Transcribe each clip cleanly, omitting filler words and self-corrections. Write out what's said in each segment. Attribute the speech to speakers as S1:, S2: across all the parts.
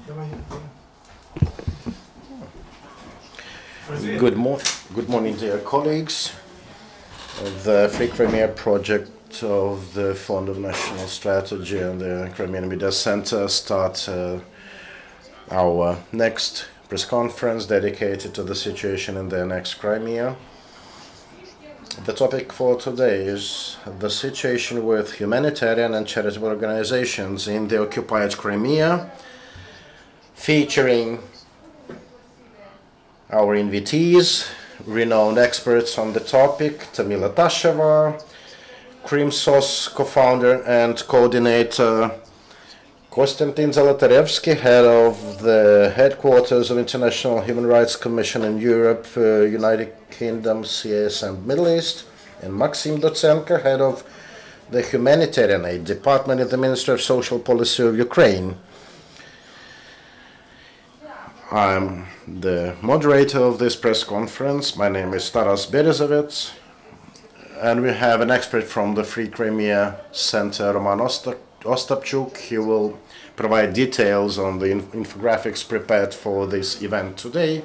S1: Good morning, dear colleagues. The Free Crimea project of the Fund of National Strategy and the Crimean Media Center start our next press conference dedicated to the situation in the annexed Crimea. The topic for today is the situation with humanitarian and charitable organizations in the occupied Crimea, featuring our invitees, renowned experts on the topic, Tamila Tasheva, Krym SOS co-founder and coordinator, Kostiantyn Zolotarevskyi, head of the headquarters of International Human Rights Commission in Europe, United Kingdom, CIS and Middle East, and Maksym Dotsenko, head of the Humanitarian Aid Department in the Ministry of Social Policy of Ukraine. I'm the moderator of this press conference. My name is Berezovets, and we have an expert from the Free Crimea Center, Ostapchuk. He will provide details on the infographics prepared for this event today.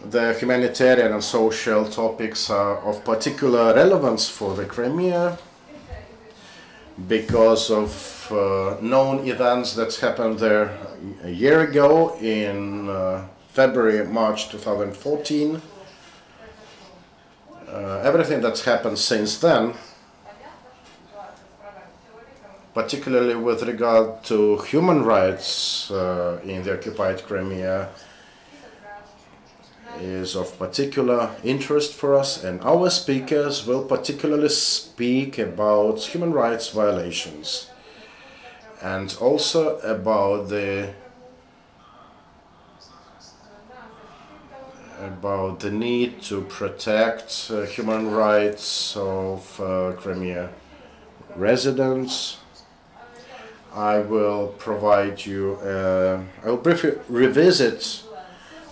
S1: The humanitarian and social topics are of particular relevance for the Crimea because of known events that happened there a year ago in March 2014. Everything that's happened since then, particularly with regard to human rights in the occupied Crimea, is of particular interest for us, and our speakers will particularly speak about human rights violations and also about the need to protect human rights of Crimea residents. I will provide you, I will briefly revisit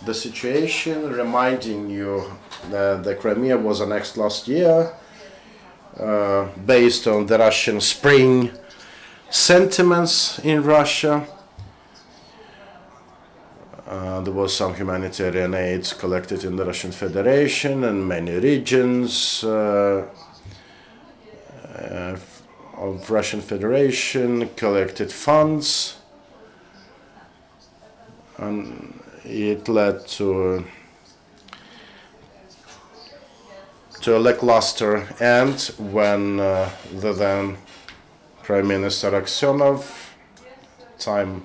S1: the situation, reminding you that the Crimea was annexed last year based on the Russian Spring sentiments in Russia. There was some humanitarian aid collected in the Russian Federation, and many regions of Russian Federation collected funds, and it led to a lackluster end when the then Prime Minister Aksyonov, time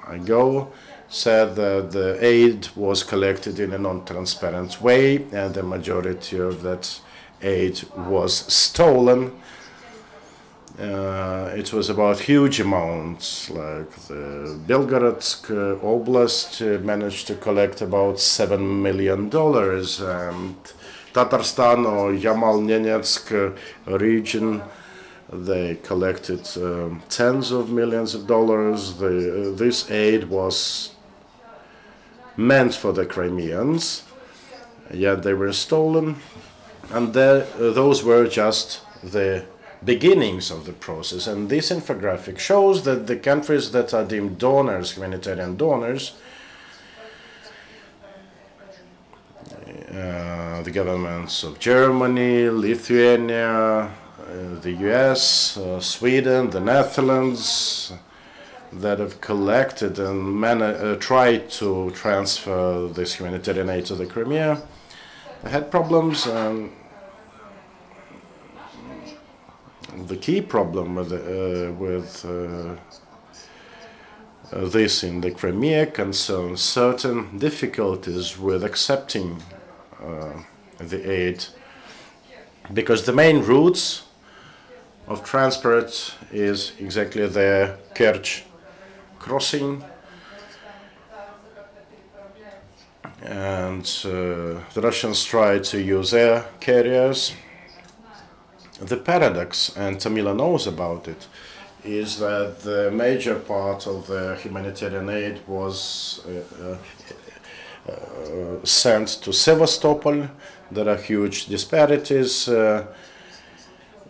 S1: ago, said that the aid was collected in a non-transparent way and the majority of that aid was stolen. It was about huge amounts, like the Belgorod Oblast managed to collect about $7 million, and Tatarstan or Yamal-Nenetsk region, they collected tens of millions of dollars. This aid was meant for the Crimeans, yet they were stolen, and those were just the beginnings of the process. And this infographic shows that the countries that are deemed donors, humanitarian donors, the governments of Germany, Lithuania, the US, Sweden, the Netherlands, that have collected and tried to transfer this humanitarian aid to the Crimea, had problems. The key problem with this in the Crimea concerns certain difficulties with accepting the aid, because the main routes of transport is exactly the Kerch crossing, and the Russians try to use air carriers. The paradox, and Tamila knows about it, is that the major part of the humanitarian aid was sent to Sevastopol. There are huge disparities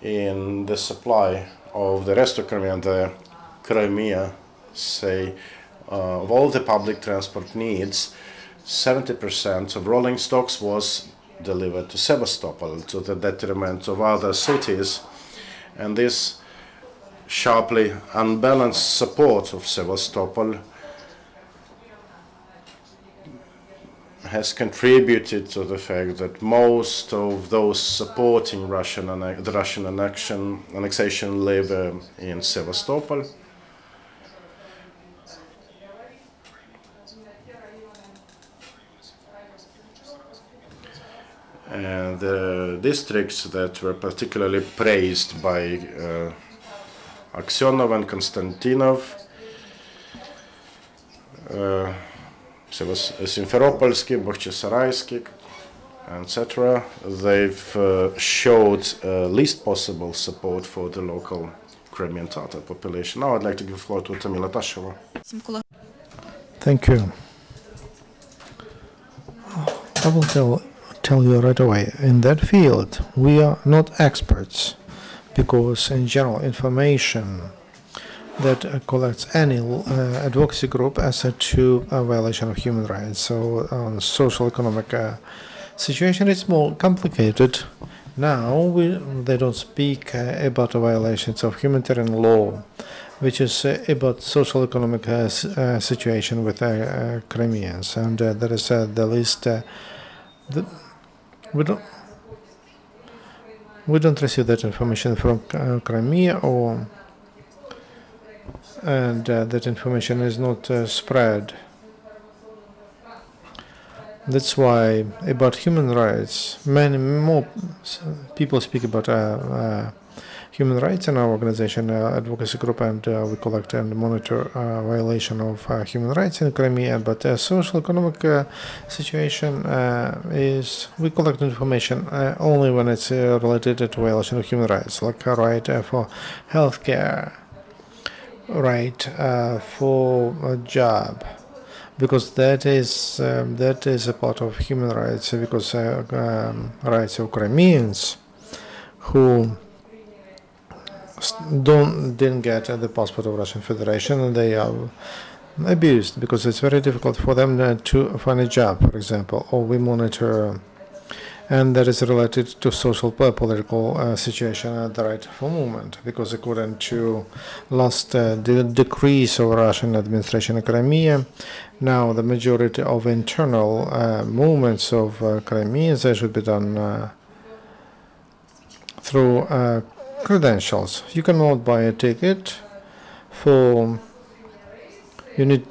S1: in the supply of the rest of Crimea. The Crimea say of all the public transport needs, 70% of rolling stocks was delivered to Sevastopol, to the detriment of other cities. And this sharply unbalanced support of Sevastopol has contributed to the fact that most of those supporting the Russian annexation live in Sevastopol. And the districts that were particularly praised by Aksionov and Konstantinov, Simferopolsky, Bakhchisarayski, etc., they've showed least possible support for the local Crimean Tatar population. Now I'd like to give the floor to Tamila Tasheva.
S2: Thank you. I will tell you right away, in that field we are not experts, because in general information that collects any advocacy group as to a violation of human rights. So on social economic situation it's more complicated. Now they don't speak about violations of humanitarian law, which is about social economic situation with Crimeans, and there is the list. We don't receive that information from Crimea, and that information is not spread. That's why about human rights, many more people speak about human rights in our organization, advocacy group, and we collect and monitor violation of human rights in Crimea. But social economic situation is we collect information only when it's related to violation of human rights, like a right for healthcare, right for a job, because that is a part of human rights, because rights of Crimeans who didn't get the passport of Russian Federation, and they are abused because it's very difficult for them to find a job, for example, or we monitor, and that is related to social political situation at the right for movement, because according to last decrees of Russian administration in Crimea, now the majority of internal movements of Crimeans should be done through credentials. You cannot buy a ticket for. You need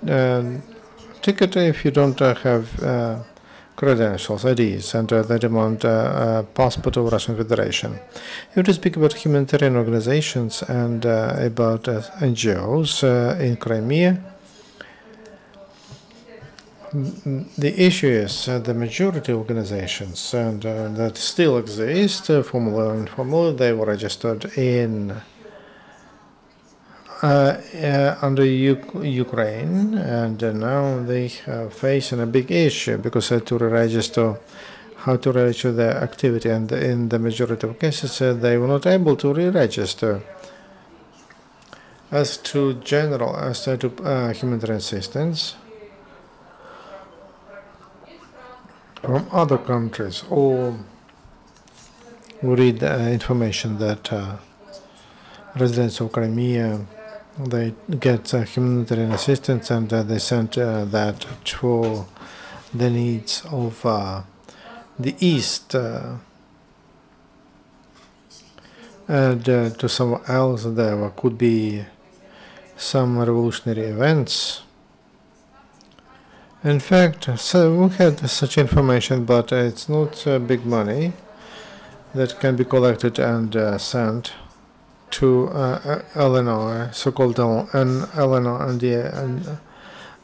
S2: ticket if you don't have credentials, IDs, and they demand passport of Russian Federation. If you speak about humanitarian organizations and about NGOs in Crimea, the issue is the majority of organizations and that still exist, formal or informal, they were registered in under Ukraine, and now they are facing a big issue because to register, how to register their activity, and in the majority of cases they were not able to re-register. As to humanitarian assistance from other countries, or we read information that residents of Crimea, they get humanitarian assistance, and they send that for the needs of the East, and to someone else there could be some revolutionary events. In fact, so we had such information, but it's not big money that can be collected and sent to LNR, so-called LNR and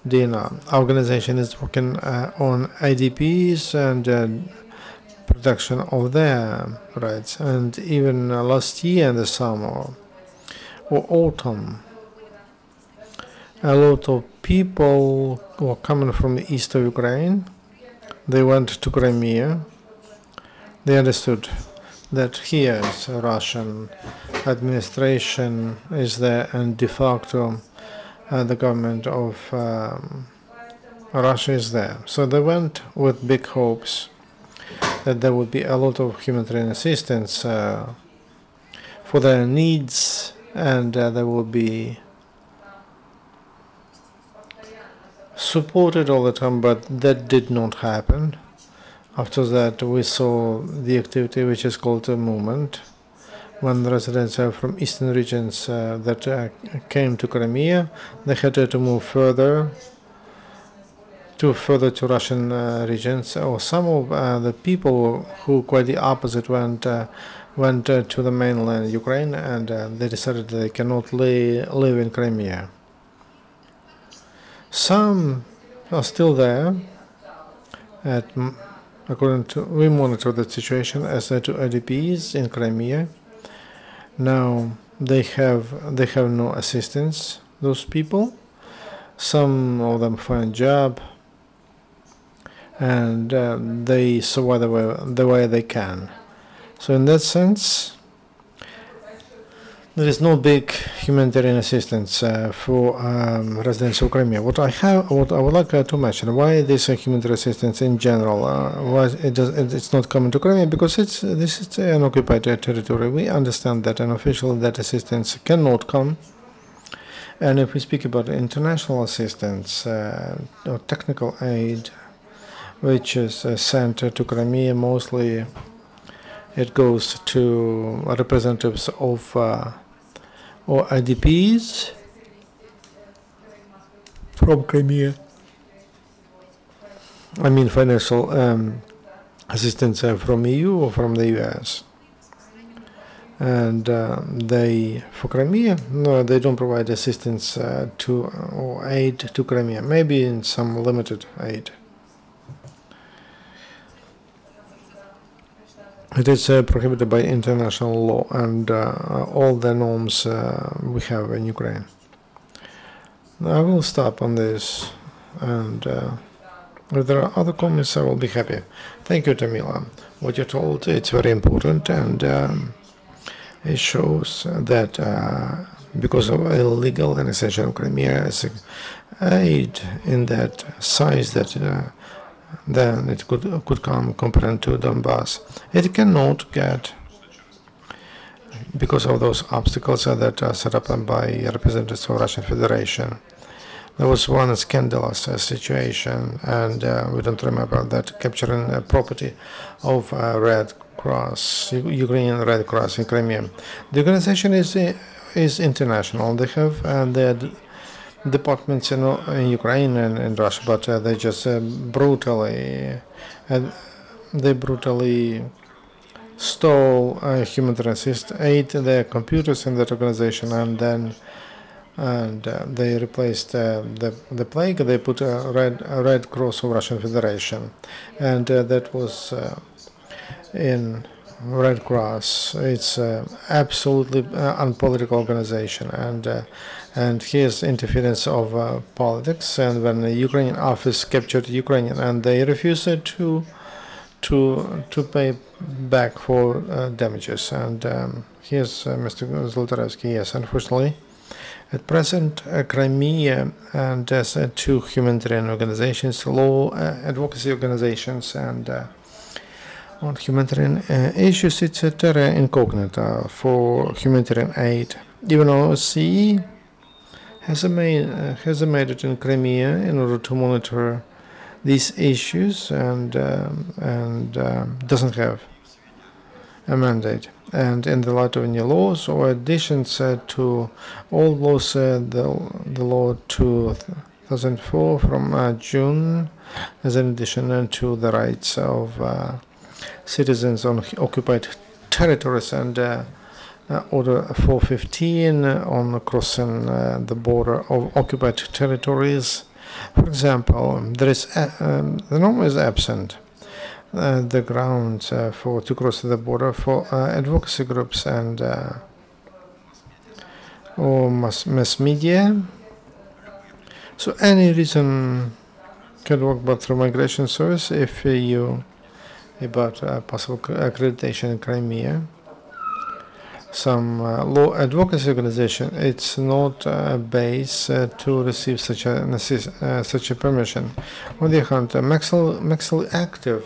S2: DNR. Our organization is working on IDPs and protection of their rights. And even last year in the summer or autumn, a lot of people were coming from the east of Ukraine. They went to Crimea. They understood that here's Russian administration is there, and de facto the government of Russia is there. So they went with big hopes that there would be a lot of humanitarian assistance for their needs, and they will be supported all the time, but that did not happen. After that, we saw the activity which is called a movement, when the residents from eastern regions that came to Crimea, they had to move further to Russian regions, or some of the people who quite the opposite went to the mainland Ukraine, and they decided they cannot live in Crimea. Some are still there. According to, we monitor the situation as to IDPs in Crimea. Now they have no assistance. Those people, some of them find job, and they survive the way they can. So in that sense, there is no big humanitarian assistance for residents of Crimea. What I would like to mention, why this humanitarian assistance in general, why it's not coming to Crimea, because this is an occupied territory. We understand that, and officially that assistance cannot come. And if we speak about international assistance or technical aid, which is sent to Crimea, mostly it goes to representatives of or IDPs from Crimea. I mean financial assistance from EU or from the US. And for Crimea, no, they don't provide assistance or aid to Crimea, maybe in some limited aid. It is prohibited by international law and all the norms we have in Ukraine. I will stop on this, and if there are other comments, I will be happy. Thank you, Tamila. What you told, it's very important, and it shows that because of illegal annexation of Crimea, aid in that size that then it could come compared to Donbass. It cannot get, because of those obstacles that are set up by representatives of Russian Federation. There was one scandalous situation, and we don't remember that, capturing property of Red Cross, Ukrainian Red Cross in Crimea. The organization is international. They have their departments in Ukraine and in Russia, but they just brutally stole humanitarian aid, their computers in that organization, and then they replaced the plague. They put a Red Cross of Russian Federation, and that was in Red Cross. It's absolutely unpolitical organization, and here's interference of politics. And when the Ukrainian office captured Ukrainian, and they refused to pay back for damages. And here's Mr. Zolotarevskyi. Yes, unfortunately, at present, Crimea and two humanitarian organizations, law advocacy organizations, and on humanitarian issues, it's a terra incognita for humanitarian aid. Even OSCE has made it in Crimea in order to monitor these issues, and doesn't have a mandate. And in the light of new laws or additions to all laws, the law 2004 from June, as an addition to the rights of citizens on occupied territories, and Order 415 on crossing the border of occupied territories. For example, there is the norm is absent. The grounds to cross the border for advocacy groups and or mass media. So any reason can work, but through migration service, if you about possible accreditation in Crimea. Some law advocacy organization, it's not a base to receive such a permission. On the other hand, Maksym active.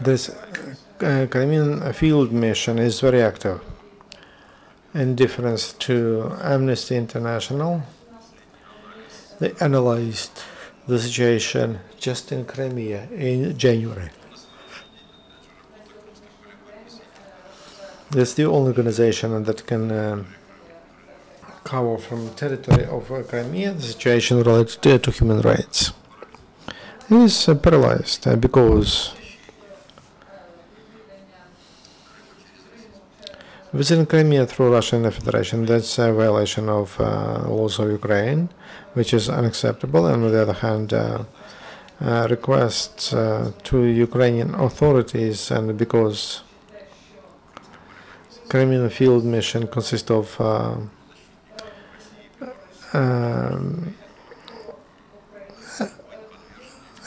S2: This Crimean field mission is very active. In difference to Amnesty International, they analyzed the situation just in Crimea in January. It's the only organization that can cover from territory of Crimea the situation related to human rights. It is paralyzed because visiting Crimea through Russian Federation, that's a violation of laws of Ukraine, which is unacceptable. And on the other hand, requests to Ukrainian authorities, and because Crimean field mission consists of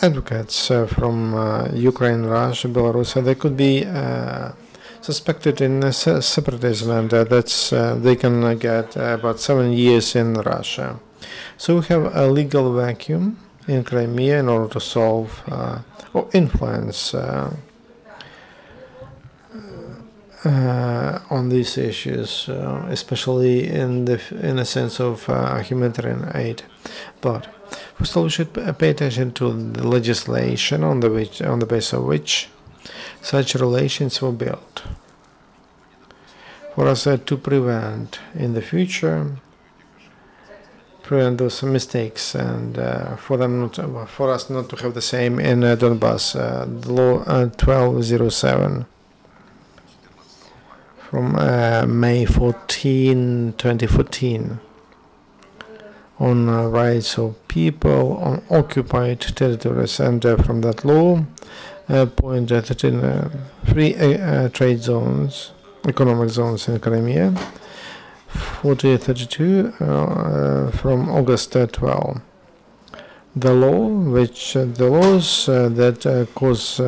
S2: advocates from Ukraine, Russia, Belarus, and they could be suspected in separatism, and they can get about 7 years in Russia. So we have a legal vacuum in Crimea in order to solve or influence on these issues, especially in a sense of humanitarian aid. But first of all, we should pay attention to the legislation on the basis of which such relations were built, for us to prevent in the future those mistakes, and for us not to have the same in Donbass. The law 1207 from May 14, 2014 on rights of people on occupied territories, and from that law pointed that in free trade zones, economic zones in Crimea, 4032 from August 12. The laws that cause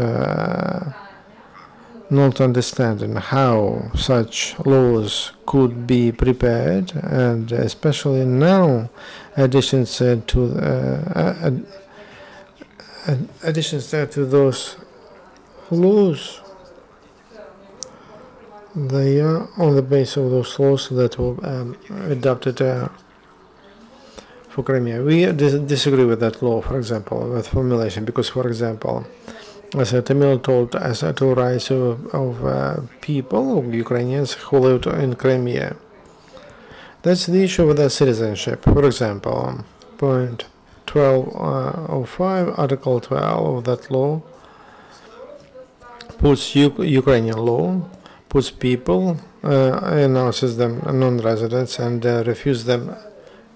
S2: not understanding how such laws could be prepared, and especially now additions to those laws, they are on the basis of those laws that were adopted for Crimea. We disagree with that law, for example, with formulation, because, for example, as Tamila told us, to rights of people, of Ukrainians who lived in Crimea. That's the issue with the citizenship. For example, point 1205, Article 12 of that law puts Ukrainian law, puts people, announces them non-residents, and refuses them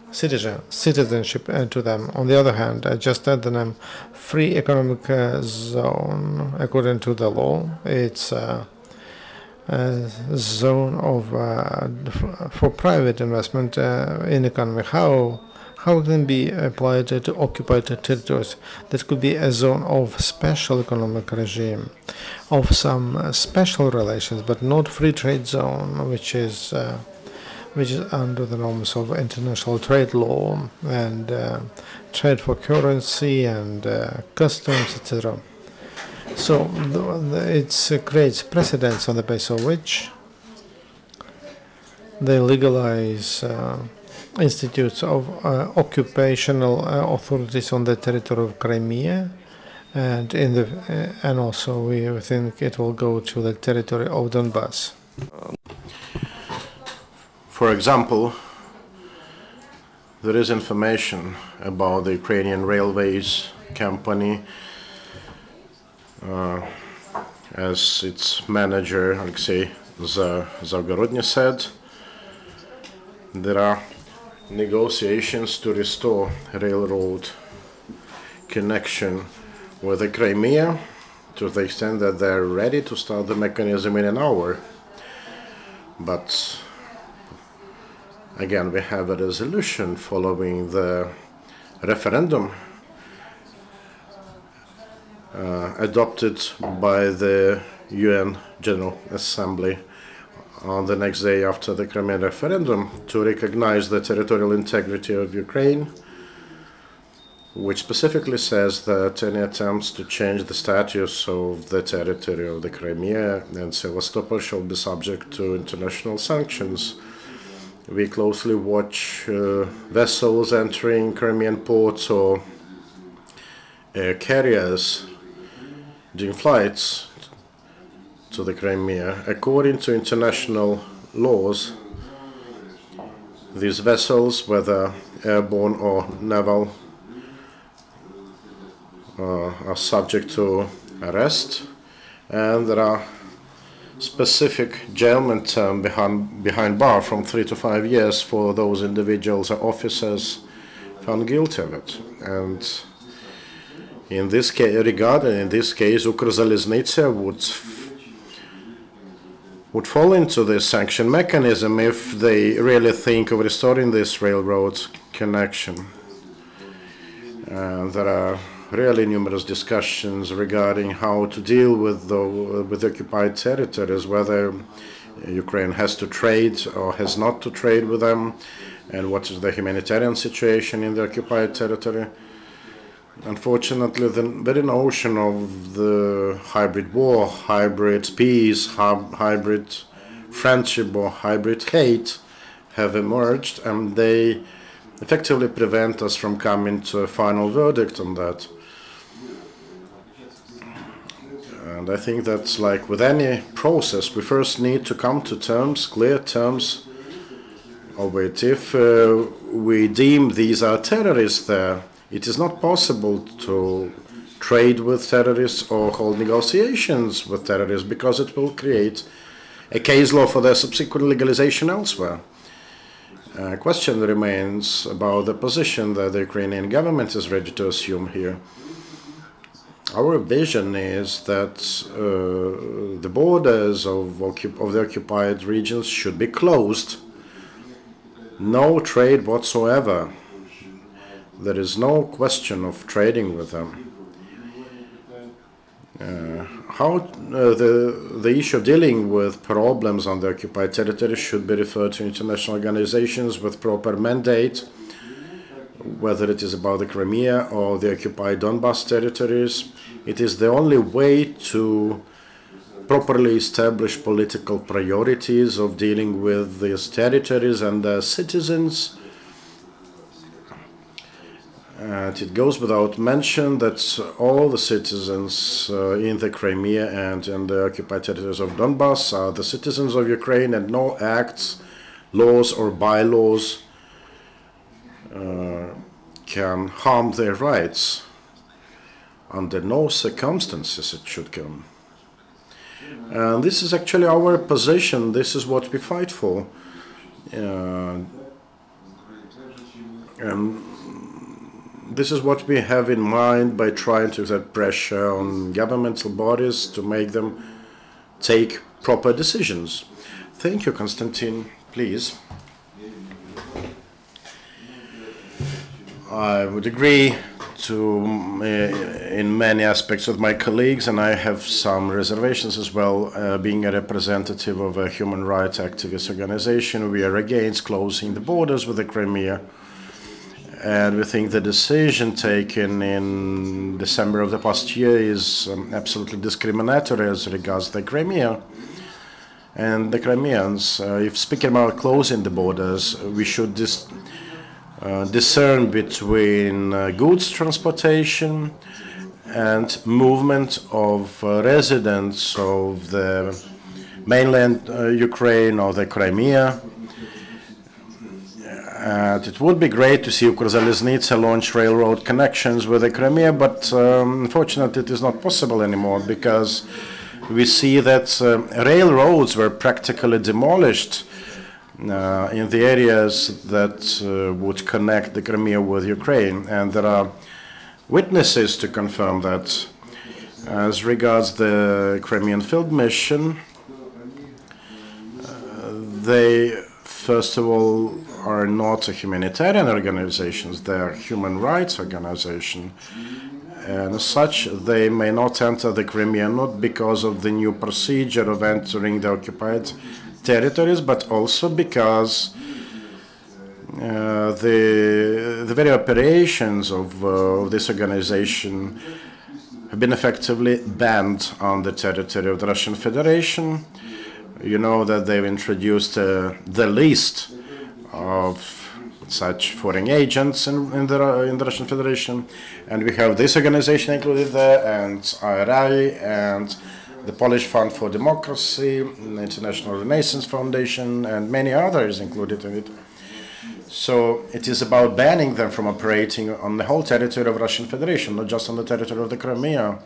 S2: citizenship to them. On the other hand, just add the name free economic zone. According to the law, it's a zone of for private investment in economy. How it can be applied to occupied territories? That could be a zone of special economic regime, of some special relations, but not free trade zone, which is under the norms of international trade law and trade for currency and customs, etc. So it creates precedents on the basis of which they legalize institutes of occupational authorities on the territory of Crimea, and also we think it will go to the territory of Donbass.
S1: For example, there is information about the Ukrainian Railways company, as its manager Alexei Zavgorodny said. There are negotiations to restore railroad connection with the Crimea to the extent that they're ready to start the mechanism in an hour. But again, we have a resolution following the referendum adopted by the UN General Assembly on the next day after the Crimea referendum to recognize the territorial integrity of Ukraine, which specifically says that any attempts to change the status of the territory of the Crimea and Sevastopol shall be subject to international sanctions. We closely watch vessels entering Crimean ports or air carriers doing flights to the Crimea. According to international laws, these vessels, whether airborne or naval, are subject to arrest, and there are specific jailment term behind bar from 3 to 5 years for those individuals or officers found guilty of it. And in this case, Ukrzaliznytsia would fall into this sanction mechanism if they really think of restoring this railroad connection. There are really numerous discussions regarding how to deal with the occupied territories, whether Ukraine has to trade or has not to trade with them, and what is the humanitarian situation in the occupied territory. Unfortunately, the very notion of the hybrid war, hybrid peace, hybrid friendship or hybrid hate have emerged, and they effectively prevent us from coming to a final verdict on that. And I think that's like with any process, we first need to come to terms, clear terms of it. If we deem these are terrorists there, it is not possible to trade with terrorists or hold negotiations with terrorists, because it will create a case law for their subsequent legalization elsewhere. Question remains about the position that the Ukrainian government is ready to assume here. Our vision is that the borders of the occupied regions should be closed. No trade whatsoever. There is no question of trading with them. The issue of dealing with problems on the occupied territory should be referred to international organizations with proper mandate, whether it is about the Crimea or the occupied Donbas territories. It is the only way to properly establish political priorities of dealing with these territories and their citizens. And it goes without mention that all the citizens in the Crimea and in the occupied territories of Donbas are the citizens of Ukraine, and no acts, laws or bylaws can harm their rights. Under no circumstances it should come. And this is actually our position. This is what we fight for. And this is what we have in mind by trying to exert pressure on governmental bodies to make them take proper decisions. Thank you, Kostiantyn. Please. I would agree in many aspects with my colleagues, and I have some reservations as well. Being a representative of a human rights activist organization, we are against closing the borders with the Crimea. And we think the decision taken in December of the past year is absolutely discriminatory as regards the Crimea and the Crimeans. If speaking about closing the borders, we should discern between goods transportation and movement of residents of the mainland Ukraine or the Crimea. And it would be great to see Ukrzaliznytsia launch railroad connections with the Crimea, but unfortunately it is not possible anymore, because we see that railroads were practically demolished in the areas that would connect the Crimea with Ukraine, and there are witnesses to confirm that. As regards the Crimean field mission, they first of all are not a humanitarian organization, they are human rights organization, and as such they may not enter the Crimea, not because of the new procedure of entering the occupied territories, but also because the very operations of this organization have been effectively banned on the territory of the Russian Federation. You know that they've introduced the list of such foreign agents in the Russian Federation, and we have this organization included there, and IRI, and the Polish Fund for Democracy, the International Renaissance Foundation, and many others included in it. So it is about banning them from operating on the whole territory of Russian Federation, not just on the territory of the Crimea.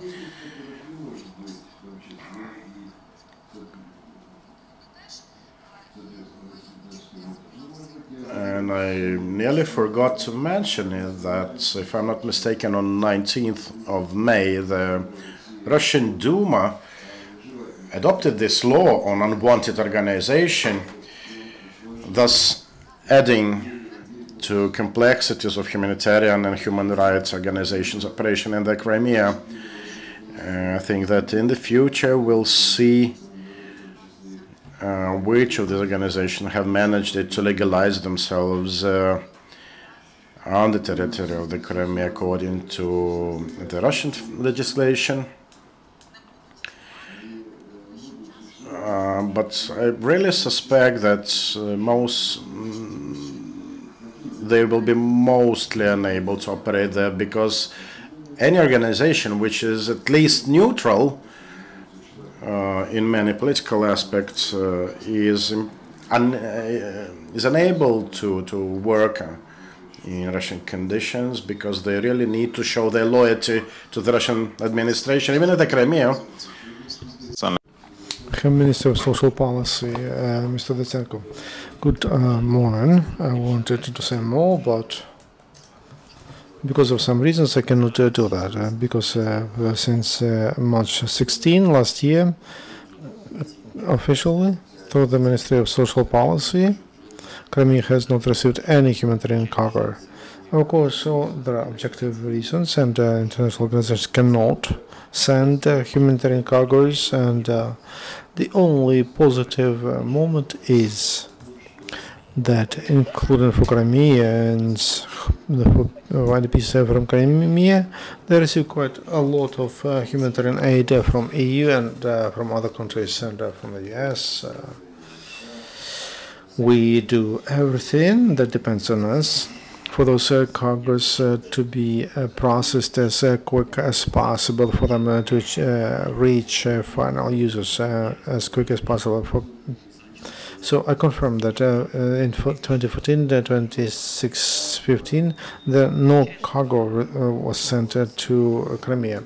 S1: And I nearly forgot to mention it that, if I'm not mistaken, on 19th of May, the Russian Duma adopted this law on unwanted organization, thus adding to complexities of humanitarian and human rights organizations' operation in the Crimea. I think that in the future we'll see which of these organizations have managed to legalize themselves on the territory of the Crimea according to the Russian legislation. But I really suspect that they will be mostly unable to operate there, because any organization which is at least neutral in many political aspects is unable to work in Russian conditions, because they really need to show their loyalty to the Russian administration, even at the Crimea.
S2: Minister of Social Policy, Mr. Dotsenko. Good morning. I wanted to say more, but because of some reasons I cannot do that. Because since March 16 last year, officially, through the Ministry of Social Policy, Crimea has not received any humanitarian cargo. Of course, so there are objective reasons, and international organizations cannot send humanitarian cargoes, and the only positive moment is that, including for Crimeans, the IDPs from Crimea, they receive quite a lot of humanitarian aid from EU and from other countries, and from the US. We do everything that depends on us for those cargoes to be processed as quick as possible, for them to reach final users as quick as possible. So I confirm that in 2014, 2615, no cargo was sent to Crimea.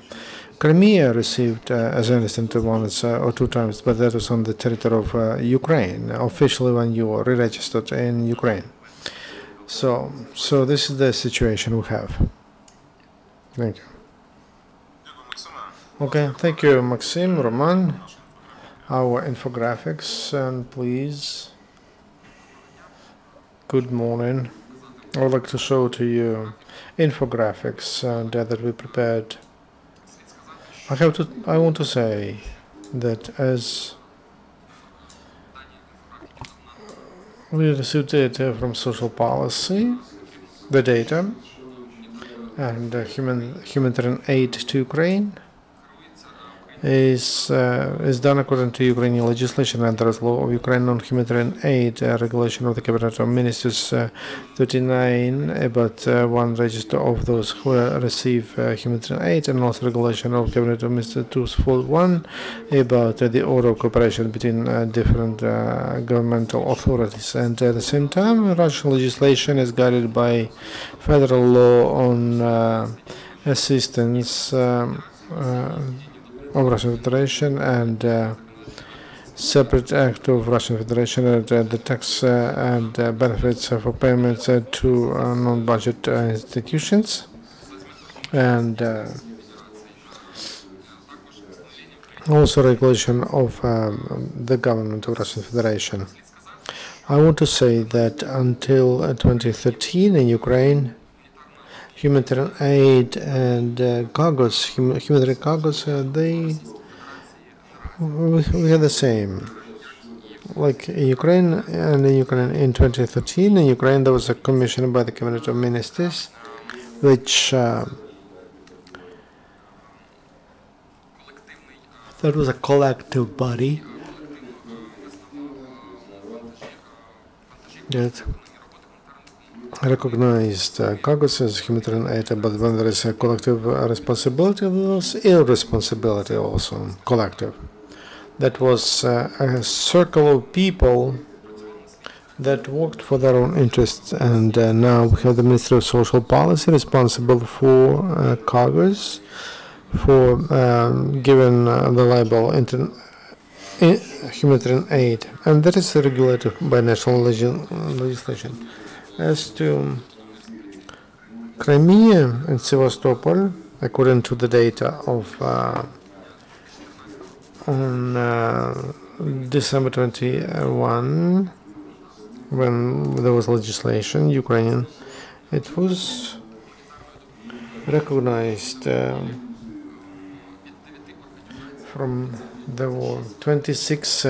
S2: Crimea received, as I understand, once or two times, but that was on the territory of Ukraine, officially when you were re-registered in Ukraine. So this is the situation we have. Thank you. Okay, thank you, Maksym, Roman. Our infographics, and please. Good morning. I would like to show to you infographics that we prepared. I want to say that as we received data from social policy, the data, and humanitarian aid to Ukraine is done according to Ukrainian legislation, and there is law of Ukraine on humanitarian aid, regulation of the Cabinet of Ministers 39 about one register of those who receive humanitarian aid, and also regulation of Cabinet of Ministers 241 about the order of cooperation between different governmental authorities. And at the same time, Russian legislation is guided by federal law on assistance of Russian Federation, and separate act of Russian Federation, and the tax and benefits for payments to non-budget institutions, and also regulation of the government of Russian Federation. I want to say that until 2013 in Ukraine, humanitarian aid and cargoes, humanitarian cargoes, we had the same. Like Ukraine, and in Ukraine in 2013, in Ukraine there was a commission by the Cabinet of Ministers, which that was a collective body that recognized cargoes as humanitarian aid, but when there is a collective responsibility, there was irresponsibility also, collective. That was a circle of people that worked for their own interests, and now we have the Ministry of Social Policy responsible for cargoes, for giving reliable humanitarian aid, and that is regulated by national legislation. As to Crimea and Sevastopol, according to the data of on December 21, when there was legislation, Ukrainian, it was recognized from there were 26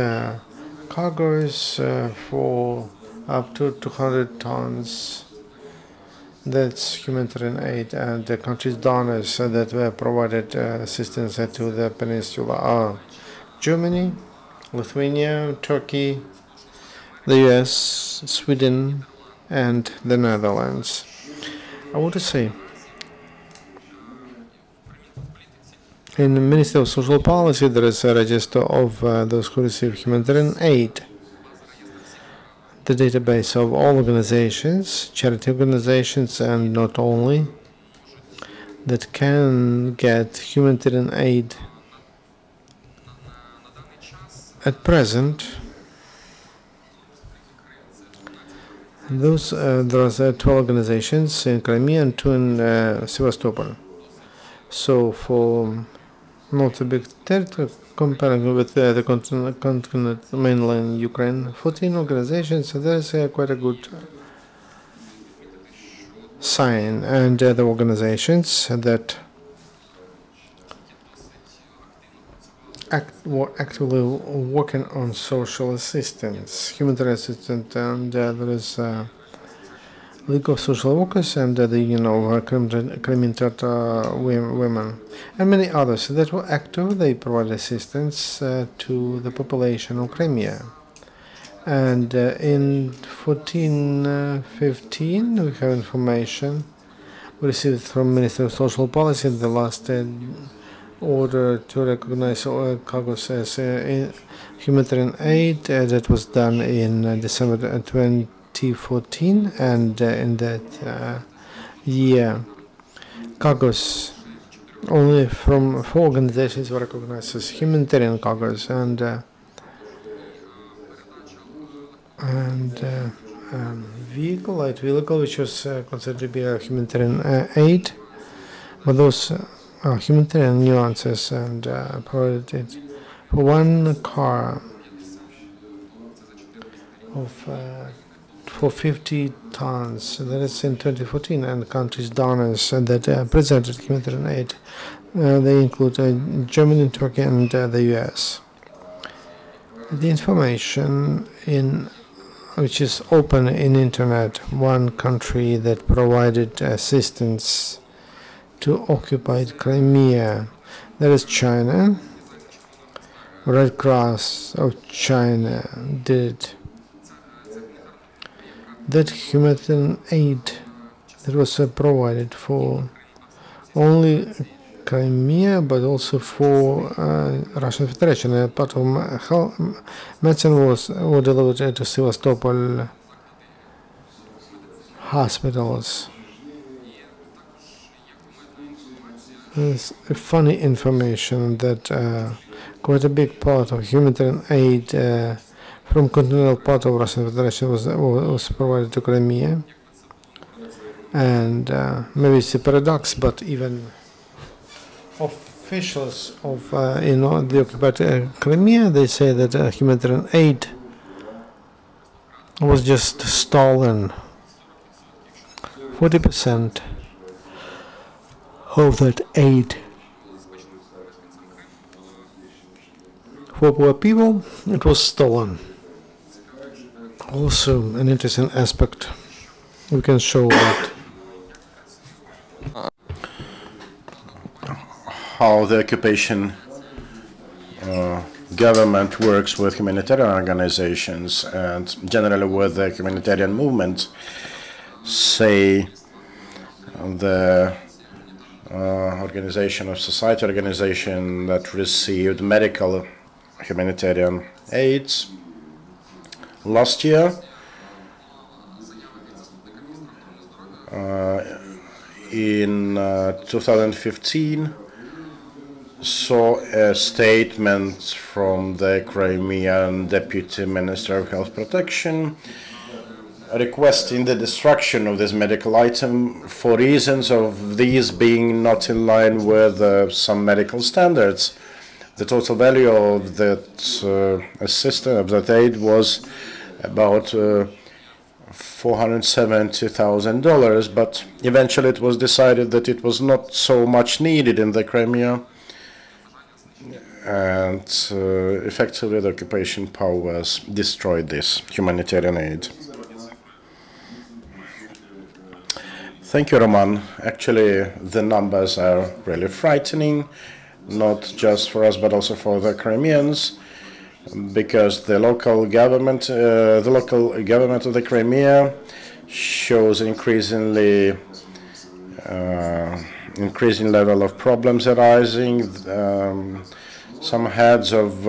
S2: cargoes for up to 200 tons. That's humanitarian aid, and the country's donors that were provided assistance to the peninsula are Germany, Lithuania, Turkey, the US, Sweden, and the Netherlands. I want to say, in the Ministry of Social Policy, there is a register of those who receive humanitarian aid. The database of all organizations, charity organizations, and not only, that can get humanitarian aid. At present, there are 12 organizations in Crimea and 2 in Sevastopol. So for not a big territory, comparing with the continent, mainland Ukraine, 14 organizations, so there is quite a good sign. And the organizations that were actively working on social assistance, humanitarian assistance, and there is League of Social Workers and the Union of Crimean Tatar Women, and many others that were active. They provide assistance to the population of Crimea. And in 14-15, we have information we received from Ministry of Social Policy the last order to recognize cargoes as humanitarian aid that was done in December 2014, and in that year, cargoes only from 4 organizations were recognized as humanitarian cargoes, and light vehicle, which was considered to be a humanitarian aid, but those humanitarian nuances, and provided it for 1 car of for 50 tons. That is in 2014, and countries donors that presented humanitarian aid, they include Germany, Turkey, and the US. The information which is open in internet, 1 country that provided assistance to occupied Crimea, that is China. Red Cross of China did that humanitarian aid that was provided for only Crimea, but also for Russian Federation. A part of medicine was delivered to Sevastopol hospitals. There's funny information that quite a big part of humanitarian aid from continental part of Russian Federation was provided to Crimea, and maybe it's a paradox, but even officials of the occupied Crimea, they say that humanitarian aid was just stolen. 40% of that aid. For poor people, it was stolen. Also, an interesting aspect. We can show that
S1: how the occupation government works with humanitarian organizations and generally with the humanitarian movement. Say the organization of society organization that received medical humanitarian aid last year in 2015 saw a statement from the Crimean Deputy Minister of Health Protection requesting the destruction of this medical item for reasons of these being not in line with some medical standards. The total value of that assistance, of that aid, was about $470,000, but eventually it was decided that it was not so much needed in the Crimea, and effectively the occupation powers destroyed this humanitarian aid. Thank you, Roman. Actually, the numbers are really frightening, not just for us, but also for the Crimeans, because the local government of the Crimea shows increasing level of problems arising. Some heads of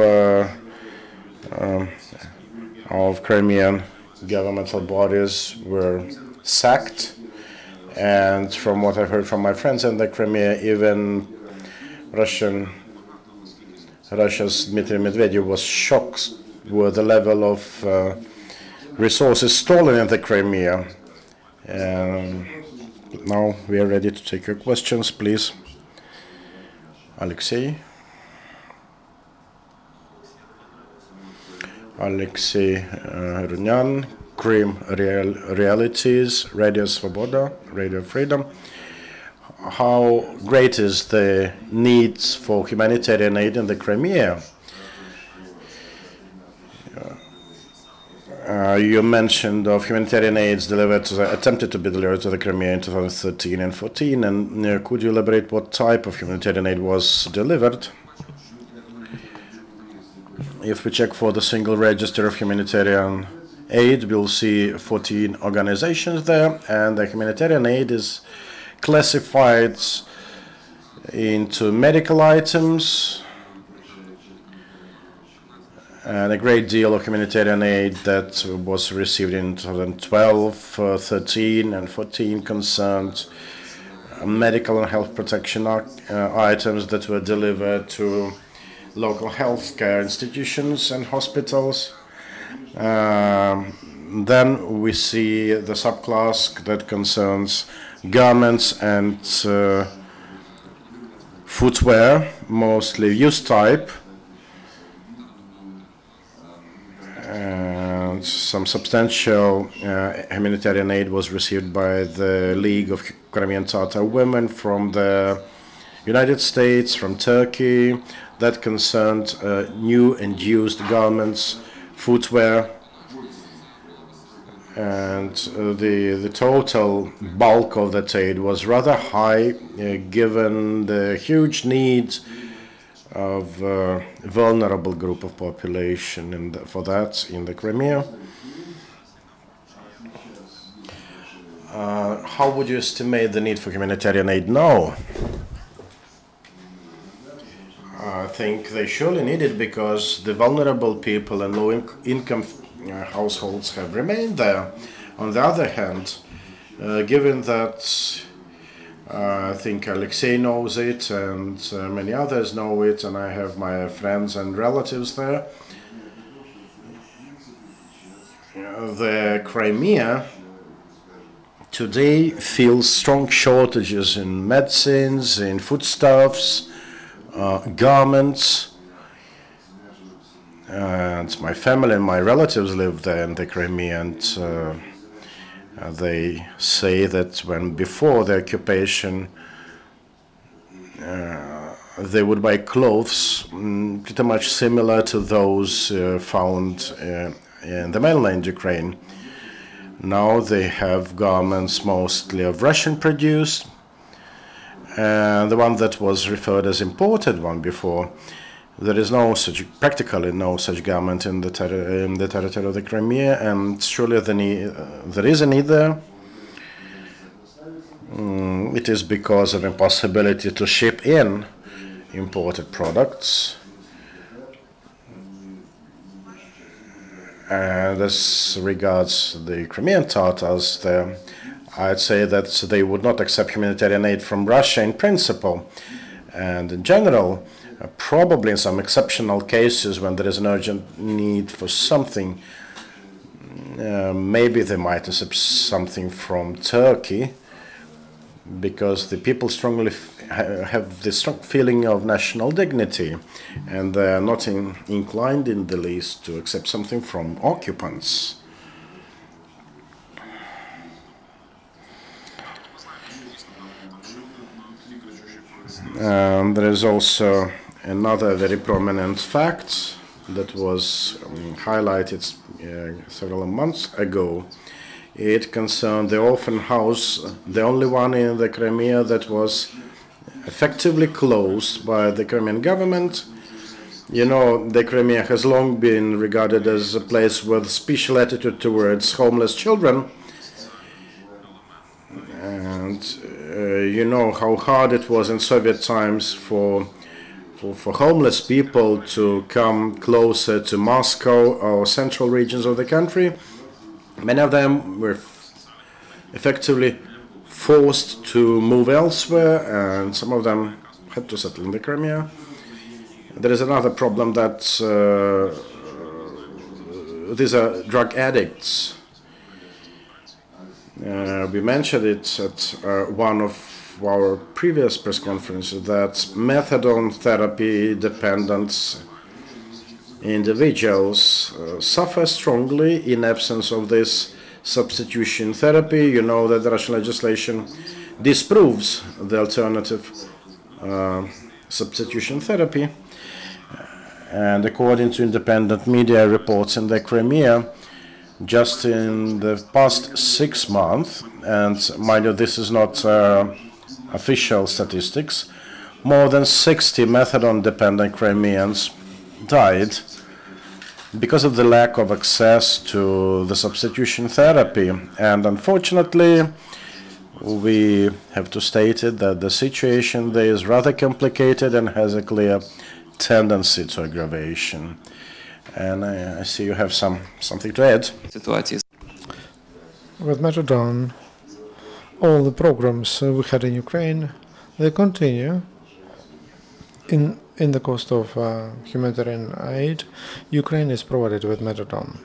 S1: Crimean governmental bodies were sacked. And from what I've heard from my friends in the Crimea, even Russia's Dmitry Medvedev was shocked with the level of resources stolen in the Crimea. Now we are ready to take your questions, please. Alexei Runyan, Krym Realities, Radio Svoboda, Radio Freedom. How great is the needs for humanitarian aid in the Crimea? You mentioned of humanitarian aids attempted to be delivered to the Crimea in 2013 and 14, and could you elaborate what type of humanitarian aid was delivered? If we check for the single register of humanitarian aid, we'll see 14 organizations there, and the humanitarian aid is classified into medical items and a great deal of humanitarian aid that was received in 2012, 13 and 14 concerned medical and health protection items that were delivered to local healthcare institutions and hospitals. Then we see the subclass that concerns garments and footwear, mostly used type, and some substantial humanitarian aid was received by the League of Crimean Tatar Women from the United States, from Turkey, that concerned new and used garments, footwear, and the total bulk of that aid was rather high, given the huge needs of a vulnerable group of population for that in the Crimea. How would you estimate the need for humanitarian aid now? I think they surely need it because the vulnerable people and low-income households have remained there. On the other hand, given that I think Alexei knows it and many others know it, and I have my friends and relatives there, the Crimea today feels strong shortages in medicines, in foodstuffs, garments, and my family and my relatives live there in the Crimea, and they say that when before the occupation they would buy clothes pretty much similar to those found in the mainland Ukraine. Now they have garments mostly of Russian produced, and the one that was referred as imported one before, there is practically no such garment in the territory of the Crimea, and surely there is a need there. It is because of impossibility to ship in imported products. And as regards the Crimean Tatars, I'd say that they would not accept humanitarian aid from Russia in principle. And in general, probably in some exceptional cases when there is an urgent need for something, maybe they might accept something from Turkey, because the people strongly have this strong feeling of national dignity, and they are not inclined in the least to accept something from occupants. There is also another very prominent fact that was highlighted several months ago. It concerned the orphan house, the only one in the Crimea that was effectively closed by the Crimean government. You know, the Crimea has long been regarded as a place with special attitude towards homeless children. And you know how hard it was in Soviet times for homeless people to come closer to Moscow or central regions of the country. Many of them were effectively forced to move elsewhere, and some of them had to settle in the Crimea. There is another problem that these are drug addicts. We mentioned it at one of our previous press conferences that methadone therapy dependent individuals suffer strongly in absence of this substitution therapy. You know that the Russian legislation disproves the alternative substitution therapy. And according to independent media reports in the Crimea, just in the past 6 months, and mind you, this is not official statistics, more than 60 methadone-dependent Crimeans died because of the lack of access to the substitution therapy. And unfortunately, we have to state it that the situation there is rather complicated and has a clear tendency to aggravation. And I see you have something to add.
S2: With methadone, all the programs we had in Ukraine, they continue. In the cost of humanitarian aid, Ukraine is provided with methadone.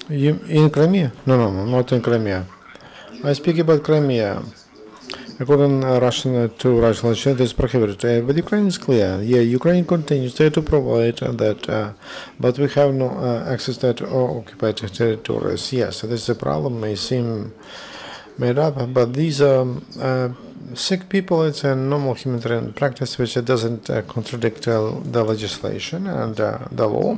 S2: In Crimea? No, not in Crimea. I speak about Crimea. According to Russian legislation, this is prohibited. But Ukraine is clear. Yeah, Ukraine continues to provide that, but we have no access to occupied territories. Yes, this is a problem. May seem made up, but these are sick people. It's a normal humanitarian practice which doesn't contradict the legislation and the law.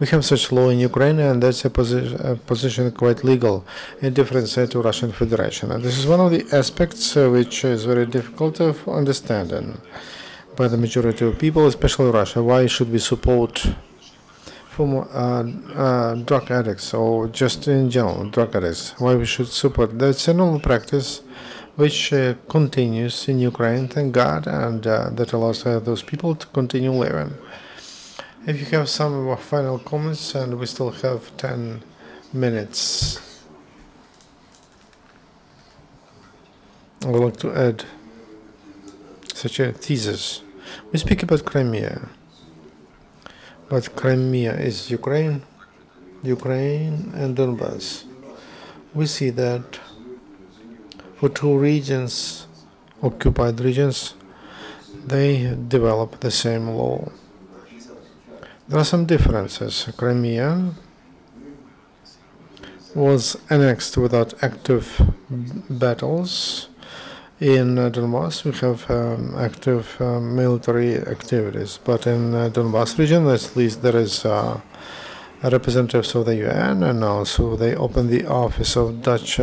S2: We have such law in Ukraine, and that's a position quite legal in difference to Russian Federation. And this is one of the aspects which is very difficult of understanding by the majority of people, especially Russia. Why should we support drug addicts, or just in general drug addicts? Why we should support? That's a normal practice which continues in Ukraine, thank God, and that allows those people to continue living. If you have some final comments, and we still have 10 minutes, I would like to add such a thesis. We speak about Crimea, but Crimea is Ukraine and Donbass. We see that for two regions, occupied regions, they develop the same law. There are some differences. Crimea was annexed without active battles, In Donbass, we have active military activities, but in Donbass region, at least there is representatives of the UN, and also they opened the office of Dutch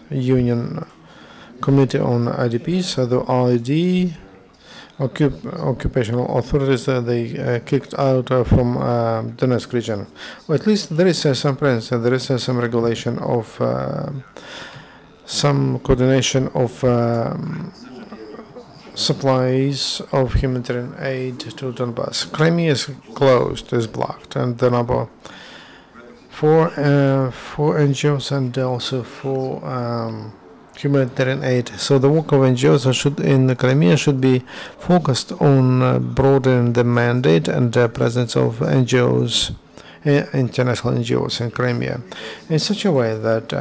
S2: Union Committee on IDPs, so the RID, occupational authorities, they kicked out from Donetsk region. Or at least there is some presence, there is some regulation of some coordination of supplies of humanitarian aid to Donbass. Crimea is closed, is blocked, and the number for NGOs and also for humanitarian aid. So the work of NGOs in Crimea should be focused on broadening the mandate and the presence of NGOs, international NGOs in Crimea, in such a way that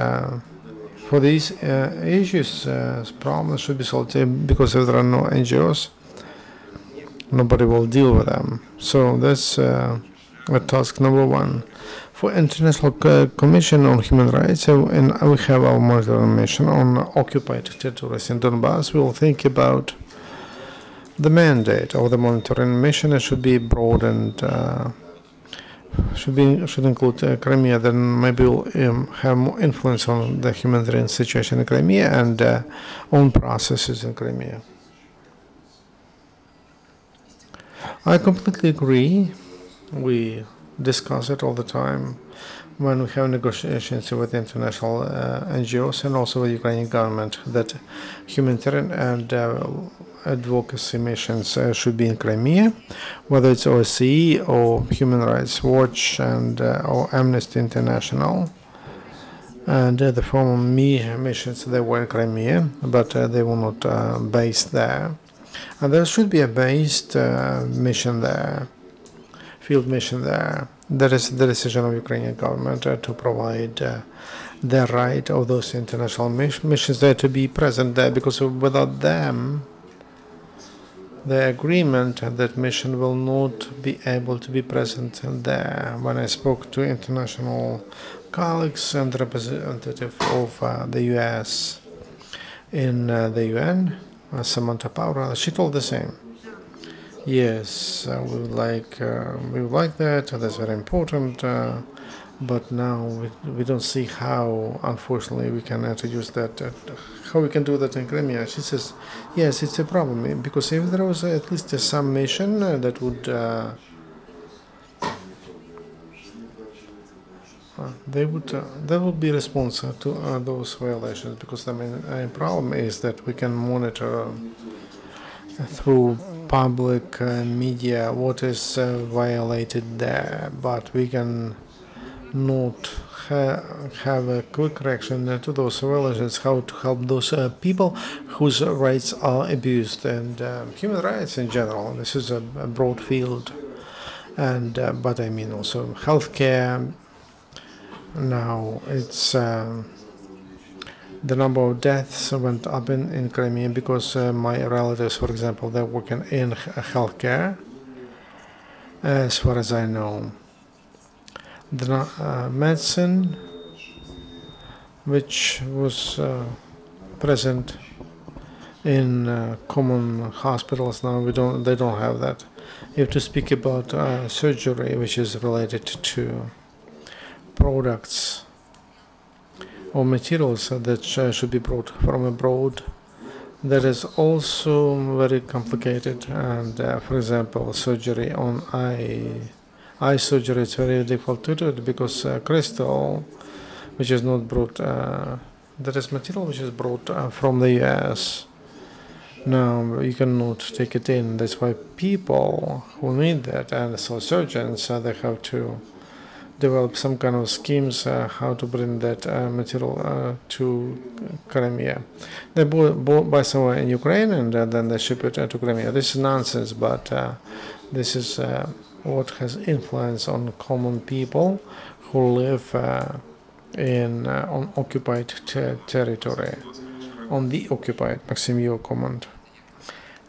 S2: for these issues, problems should be solved, because if there are no NGOs, nobody will deal with them. So that's task number one. For International Commission on Human Rights, and we have our monitoring mission on occupied territories in Donbass. We will think about the mandate of the monitoring mission. It should be broadened. Should include Crimea. Then maybe we'll have more influence on the humanitarian situation in Crimea and own processes in Crimea. I completely agree. We discuss it all the time when we have negotiations with international NGOs and also with the Ukrainian government, that humanitarian and advocacy missions should be in Crimea, whether it's OSCE or Human Rights Watch and or Amnesty International. And the former missions, they were in Crimea, but they were not based there. And there should be a based mission there, field mission there. That is the decision of Ukrainian government to provide the right of those international missions there to be present there, because without them, the agreement that mission will not be able to be present there. When I spoke to international colleagues and representative of the US in the UN, Samantha Power, she told the same. Yes, we would like that. That's very important. But now we don't see how, unfortunately, we can introduce that. How we can do that in Crimea? She says, yes, it's a problem, because if there was at least some mission that would they would be responsible to those violations, because the main problem is that we can monitor through public media what is violated there, but we can not have a quick reaction to those violations, how to help those people whose rights are abused, and human rights in general. This is a broad field, and but I mean also healthcare. Now it's the number of deaths went up in Crimea because my relatives, for example, they're working in healthcare, as far as I know. The medicine, which was present in common hospitals now, they don't have that. You have to speak about surgery, which is related to products or materials that should be brought from abroad. That is also very complicated, and for example, surgery on eye surgery, it's very difficult to do it because crystal, which is not brought, that is material which is brought from the US. Now you cannot take it in. That's why people who need that, and so surgeons, they have to develop some kind of schemes how to bring that material to Crimea. They buy somewhere in Ukraine and then they ship it to Crimea. This is nonsense, but this is what has influence on common people who live on occupied territory, on the occupied. Maksym, your comment.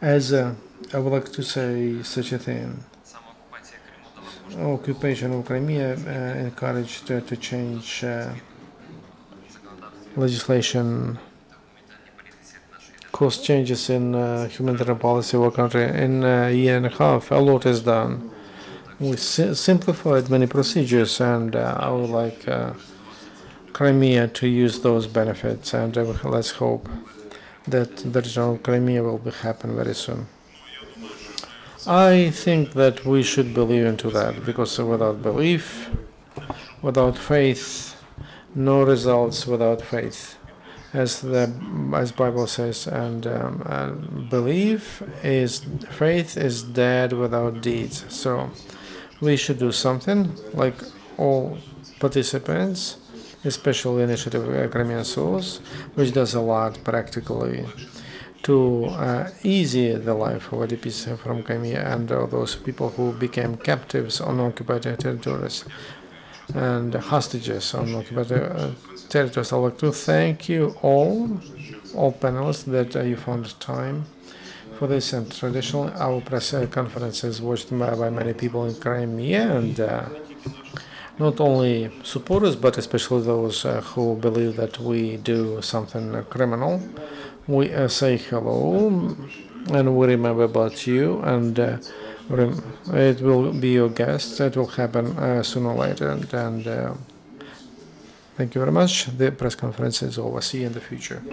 S2: As I would like to say such a thing. Occupation of Crimea encouraged to change legislation cause changes in humanitarian policy of our country. In a year and a half, a lot is done. We simplified many procedures, and I would like Crimea to use those benefits, and let's hope that the return of Crimea will happen very soon. I think that we should believe into that, because without belief, without faith, no results without faith, as Bible says, and faith is dead without deeds. So we should do something, like all participants, especially initiative Krym SOS, which does a lot practically to ease the life of IDPs from Crimea and those people who became captives on occupied territories and hostages on occupied territories. I'd like to thank you all panelists that you found time for this. And traditionally, our press conference is watched by many people in Crimea, and not only supporters, but especially those who believe that we do something criminal. We say hello, and we remember about you, and it will be your guest. It will happen sooner or later. And thank you very much. The press conference is over. See you in the future.